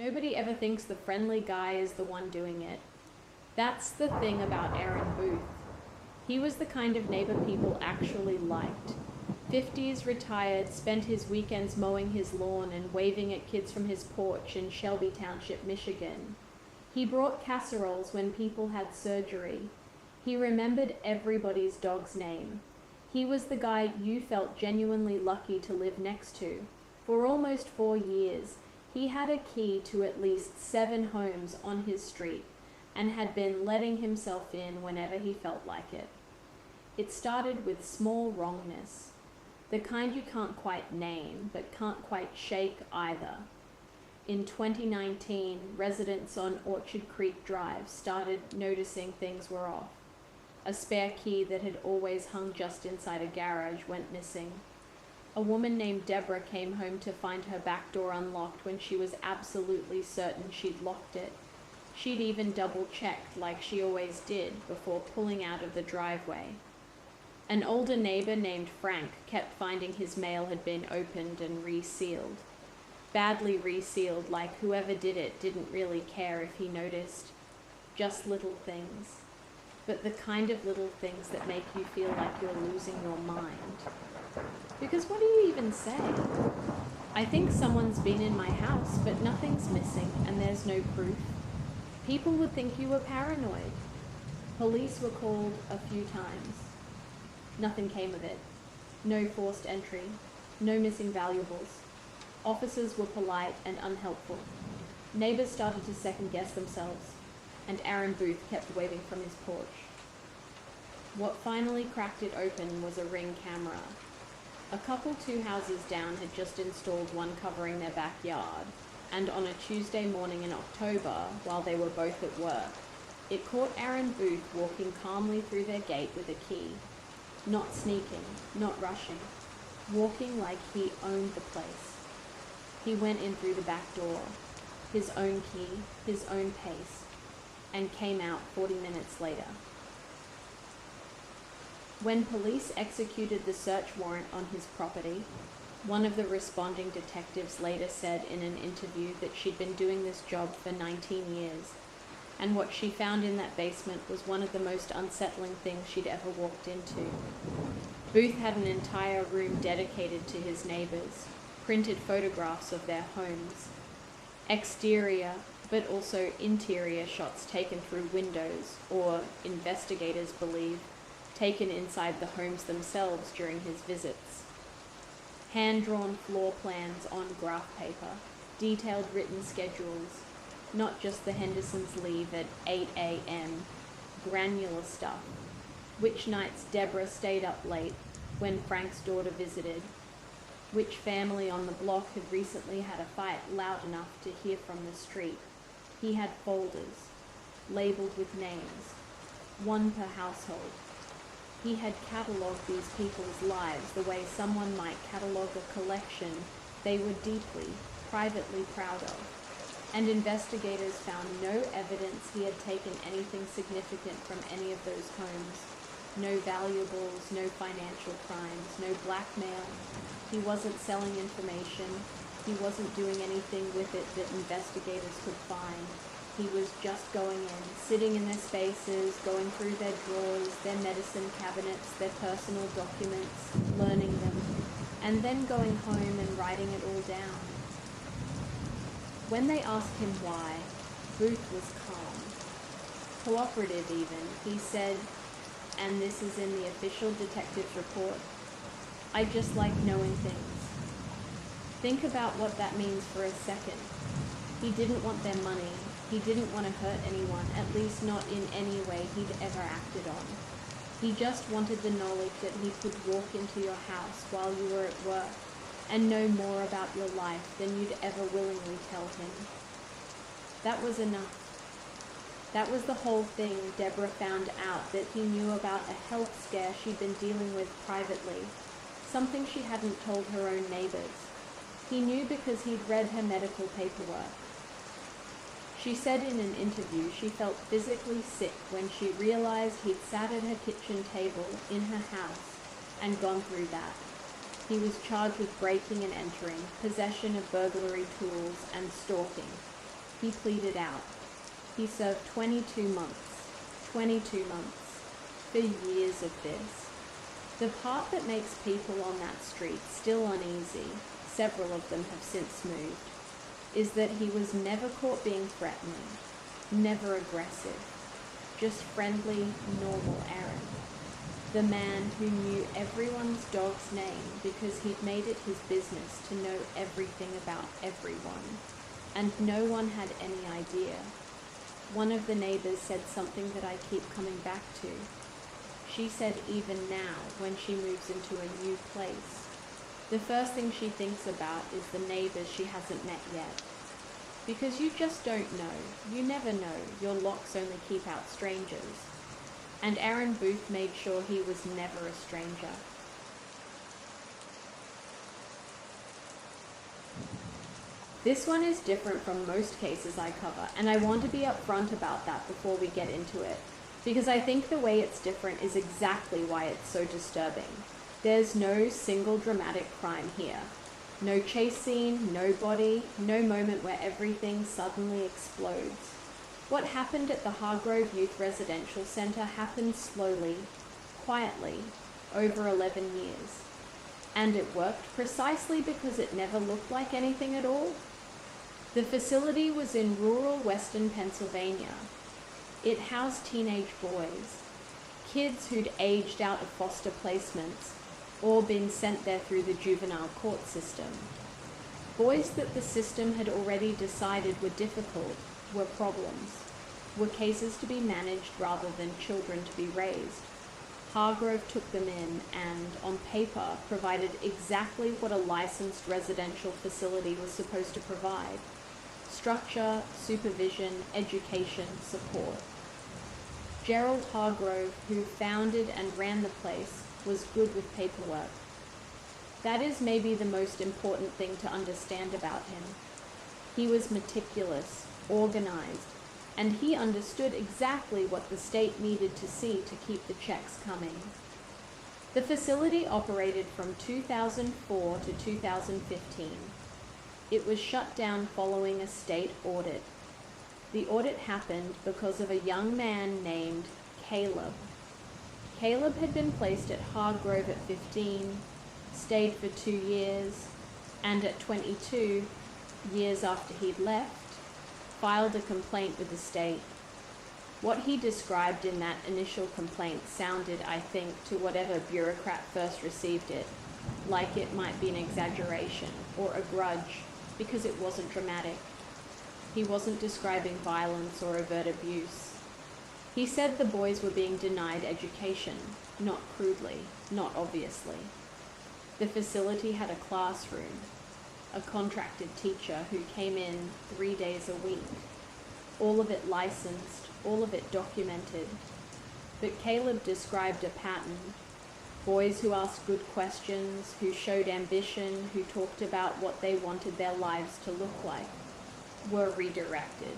Nobody ever thinks the friendly guy is the one doing it. That's the thing about Aaron Booth. He was the kind of neighbor people actually liked. 50s, retired, spent his weekends mowing his lawn and waving at kids from his porch in Shelby Township, Michigan. He brought casseroles when people had surgery. He remembered everybody's dog's name. He was the guy you felt genuinely lucky to live next to. For almost 4 years, he had a key to at least 7 homes on his street and had been letting himself in whenever he felt like it. It started with small wrongness, the kind you can't quite name, but can't quite shake either. In 2019, residents on Orchard Creek Drive started noticing things were off. A spare key that had always hung just inside a garage went missing. A woman named Deborah came home to find her back door unlocked when she was absolutely certain she'd locked it. She'd even double-checked, like she always did, before pulling out of the driveway. An older neighbor named Frank kept finding his mail had been opened and resealed. Badly resealed, like whoever did it didn't really care if he noticed. Just little things. But the kind of little things that make you feel like you're losing your mind. Because what do you even say? I think someone's been in my house, but nothing's missing and there's no proof. People would think you were paranoid. Police were called a few times. Nothing came of it. No forced entry. No missing valuables. Officers were polite and unhelpful. Neighbors started to second-guess themselves, and Aaron Booth kept waving from his porch. What finally cracked it open was a Ring camera. A couple 2 houses down had just installed one covering their backyard, and on a Tuesday morning in October, while they were both at work, it caught Aaron Booth walking calmly through their gate with a key. Not sneaking, not rushing, walking like he owned the place. He went in through the back door, his own key, his own pace, and came out 40 minutes later. When police executed the search warrant on his property, one of the responding detectives later said in an interview that she'd been doing this job for 19 years, and what she found in that basement was one of the most unsettling things she'd ever walked into. Booth had an entire room dedicated to his neighbors, printed photographs of their homes, exterior but also interior shots taken through windows, or, investigators believe, taken inside the homes themselves during his visits. Hand-drawn floor plans on graph paper, detailed written schedules, not just the Hendersons leave at 8 a.m., granular stuff. Which nights Deborah stayed up late when Frank's daughter visited. Which family on the block had recently had a fight loud enough to hear from the street. He had folders, labeled with names, one per household. He had catalogued these people's lives the way someone might catalogue a collection they were deeply, privately proud of. And investigators found no evidence he had taken anything significant from any of those homes. No valuables, no financial crimes, no blackmail. He wasn't selling information. He wasn't doing anything with it that investigators could find. He was just going in, sitting in their spaces, going through their drawers, their medicine cabinets, their personal documents, learning them, and then going home and writing it all down. When they asked him why, Booth was calm. Cooperative even, he said, and this is in the official detective's report, "I just like knowing things." Think about what that means for a second. He didn't want their money. He didn't want to hurt anyone, at least not in any way he'd ever acted on. He just wanted the knowledge that he could walk into your house while you were at work and know more about your life than you'd ever willingly tell him. That was enough. That was the whole thing. Deborah found out that he knew about a health scare she'd been dealing with privately, something she hadn't told her own neighbors. He knew because he'd read her medical paperwork. She said in an interview she felt physically sick when she realized he'd sat at her kitchen table in her house and gone through that. He was charged with breaking and entering, possession of burglary tools, and stalking. He pleaded out. He served 22 months. 22 months. For years of this. The part that makes people on that street still uneasy, several of them have since moved, is that he was never caught being threatening, never aggressive, just friendly, normal Aaron. The man who knew everyone's dog's name because he'd made it his business to know everything about everyone, and no one had any idea. One of the neighbors said something that I keep coming back to. She said even now, when she moves into a new place, the first thing she thinks about is the neighbors she hasn't met yet. Because you just don't know. You never know. Your locks only keep out strangers. And Aaron Booth made sure he was never a stranger. This one is different from most cases I cover, and I want to be upfront about that before we get into it, because I think the way it's different is exactly why it's so disturbing. There's no single dramatic crime here. No chase scene, no body, no moment where everything suddenly explodes. What happened at the Hargrove Youth Residential Center happened slowly, quietly, over 11 years. And it worked precisely because it never looked like anything at all. The facility was in rural western Pennsylvania. It housed teenage boys, kids who'd aged out of foster placements or been sent there through the juvenile court system. Boys that the system had already decided were difficult, were problems, were cases to be managed rather than children to be raised. Hargrove took them in and, on paper, provided exactly what a licensed residential facility was supposed to provide: structure, supervision, education, support. Gerald Hargrove, who founded and ran the place, was good with paperwork. That is maybe the most important thing to understand about him. He was meticulous, organized, and he understood exactly what the state needed to see to keep the checks coming. The facility operated from 2004 to 2015. It was shut down following a state audit. The audit happened because of a young man named Caleb. Caleb had been placed at Hargrove at 15, stayed for 2 years, and at 22, years after he'd left, filed a complaint with the state. What he described in that initial complaint sounded, I think, to whatever bureaucrat first received it, like it might be an exaggeration or a grudge, because it wasn't dramatic. He wasn't describing violence or overt abuse. He said the boys were being denied education, not crudely, not obviously. The facility had a classroom, a contracted teacher who came in 3 days a week, all of it licensed, all of it documented. But Caleb described a pattern: boys who asked good questions, who showed ambition, who talked about what they wanted their lives to look like, were redirected.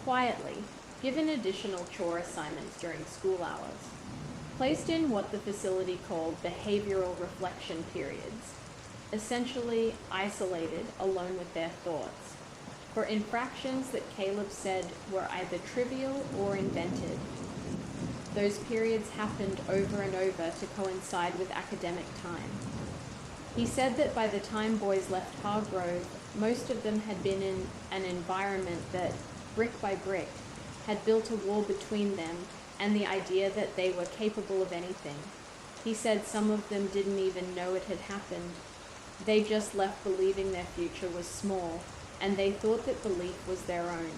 Quietly, given additional chore assignments during school hours, placed in what the facility called behavioral reflection periods, essentially isolated alone with their thoughts, for infractions that Caleb said were either trivial or invented. Those periods happened over and over to coincide with academic time. He said that by the time boys left Hargrove, most of them had been in an environment that, brick by brick, had built a wall between them and the idea that they were capable of anything. He said some of them didn't even know it had happened. They just left believing their future was small, and they thought that belief was their own.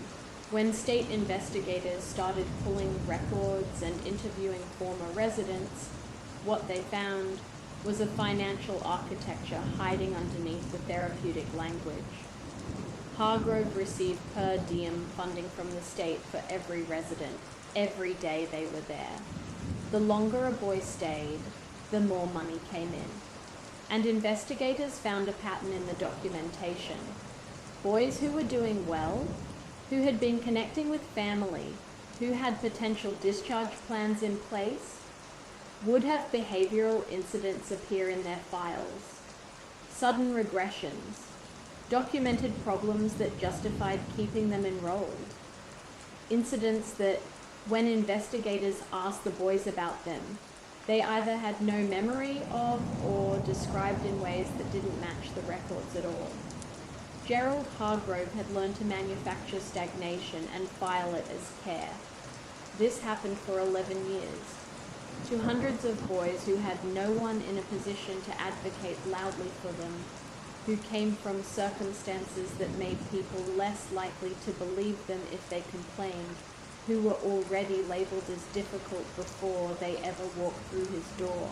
When state investigators started pulling records and interviewing former residents, what they found was a financial architecture hiding underneath the therapeutic language. Hargrove received per diem funding from the state for every resident, every day they were there. The longer a boy stayed, the more money came in. And investigators found a pattern in the documentation. Boys who were doing well, who had been connecting with family, who had potential discharge plans in place, would have behavioral incidents appear in their files. Sudden regressions, documented problems that justified keeping them enrolled, incidents that, when investigators asked the boys about them, they either had no memory of or described in ways that didn't match the records at all. Gerald Hargrove had learned to manufacture stagnation and file it as care. This happened for 11 years, to hundreds of boys who had no one in a position to advocate loudly for them, who came from circumstances that made people less likely to believe them if they complained, who were already labeled as difficult before they ever walked through his door.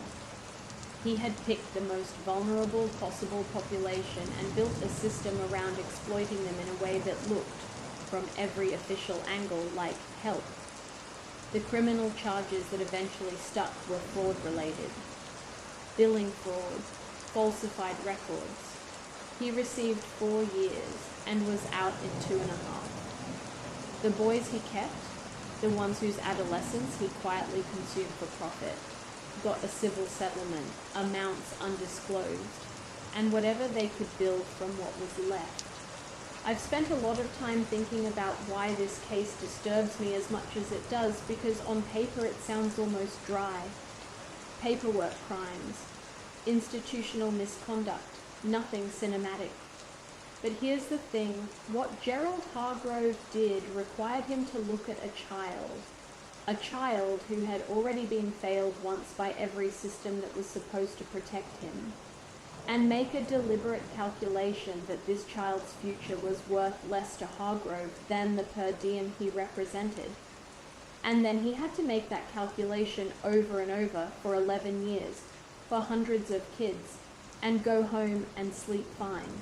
He had picked the most vulnerable possible population and built a system around exploiting them in a way that looked, from every official angle, like help. The criminal charges that eventually stuck were fraud-related. Billing fraud, falsified records. He received 4 years and was out in 2.5. The boys he kept, the ones whose adolescence he quietly consumed for profit, got a civil settlement, amounts undisclosed, and whatever they could build from what was left. I've spent a lot of time thinking about why this case disturbs me as much as it does, because on paper it sounds almost dry. Paperwork crimes, institutional misconduct, nothing cinematic. But here's the thing, what Gerald Hargrove did required him to look at a child who had already been failed once by every system that was supposed to protect him, and make a deliberate calculation that this child's future was worth less to Hargrove than the per diem he represented. And then he had to make that calculation over and over for 11 years, for hundreds of kids, and go home and sleep fine.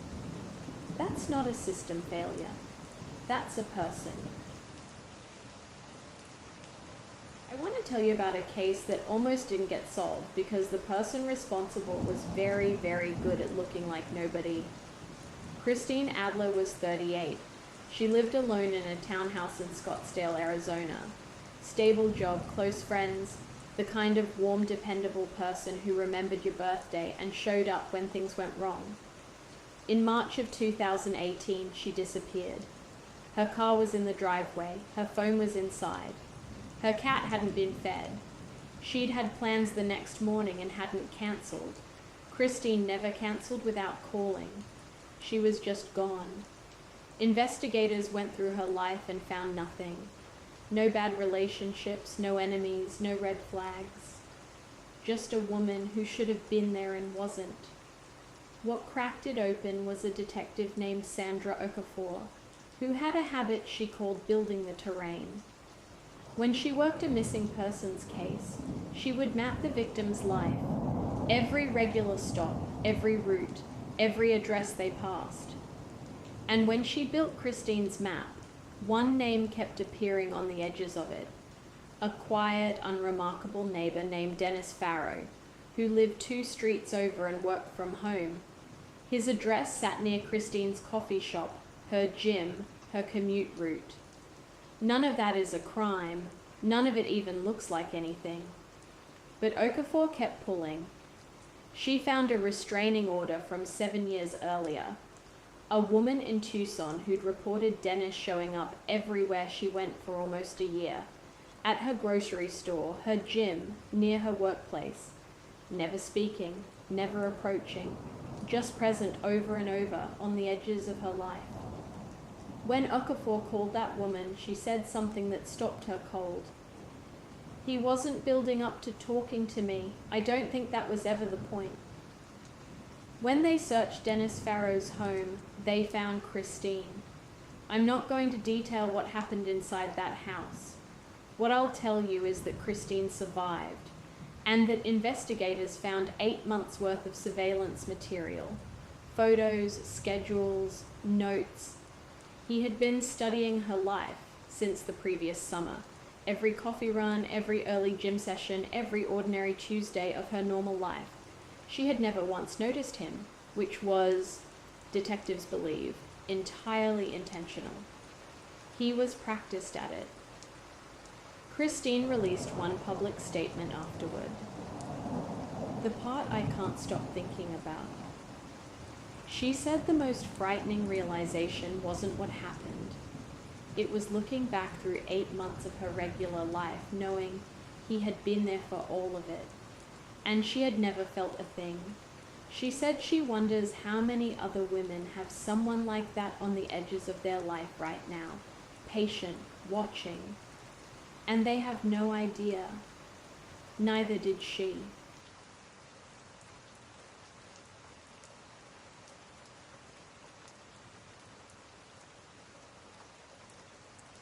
That's not a system failure. That's a person. I want to tell you about a case that almost didn't get solved because the person responsible was very, very good at looking like nobody. Christine Adler was 38. She lived alone in a townhouse in Scottsdale, Arizona. Stable job, close friends, the kind of warm, dependable person who remembered your birthday and showed up when things went wrong. In March of 2018, she disappeared. Her car was in the driveway. Her phone was inside. Her cat hadn't been fed. She'd had plans the next morning and hadn't cancelled. Christine never cancelled without calling. She was just gone. Investigators went through her life and found nothing. No bad relationships, no enemies, no red flags. Just a woman who should have been there and wasn't. What cracked it open was a detective named Sandra Okafor, who had a habit she called building the terrain. When she worked a missing persons case, she would map the victim's life, every regular stop, every route, every address they passed. And when she built Christine's map, one name kept appearing on the edges of it. A quiet, unremarkable neighbor named Dennis Farrow, who lived 2 streets over and worked from home. His address sat near Christine's coffee shop, her gym, her commute route. None of that is a crime. None of it even looks like anything. But Okafor kept pulling. She found a restraining order from 7 years earlier. A woman in Tucson who'd reported Dennis showing up everywhere she went for almost a year. At her grocery store, her gym, near her workplace. Never speaking, never approaching, just present over and over on the edges of her life. When Okafor called that woman, she said something that stopped her cold. He wasn't building up to talking to me. I don't think that was ever the point. When they searched Dennis Farrow's home, they found Christine. I'm not going to detail what happened inside that house. What I'll tell you is that Christine survived, and that investigators found 8 months' worth of surveillance material, photos, schedules, notes. He had been studying her life since the previous summer. Every coffee run, every early gym session, every ordinary Tuesday of her normal life. She had never once noticed him, which was, detectives believe, entirely intentional. He was practiced at it. Christine released one public statement afterward. The part I can't stop thinking about. She said the most frightening realization wasn't what happened. It was looking back through 8 months of her regular life, knowing he had been there for all of it, and she had never felt a thing. She said she wonders how many other women have someone like that on the edges of their life right now, patient, watching, and they have no idea. Neither did she.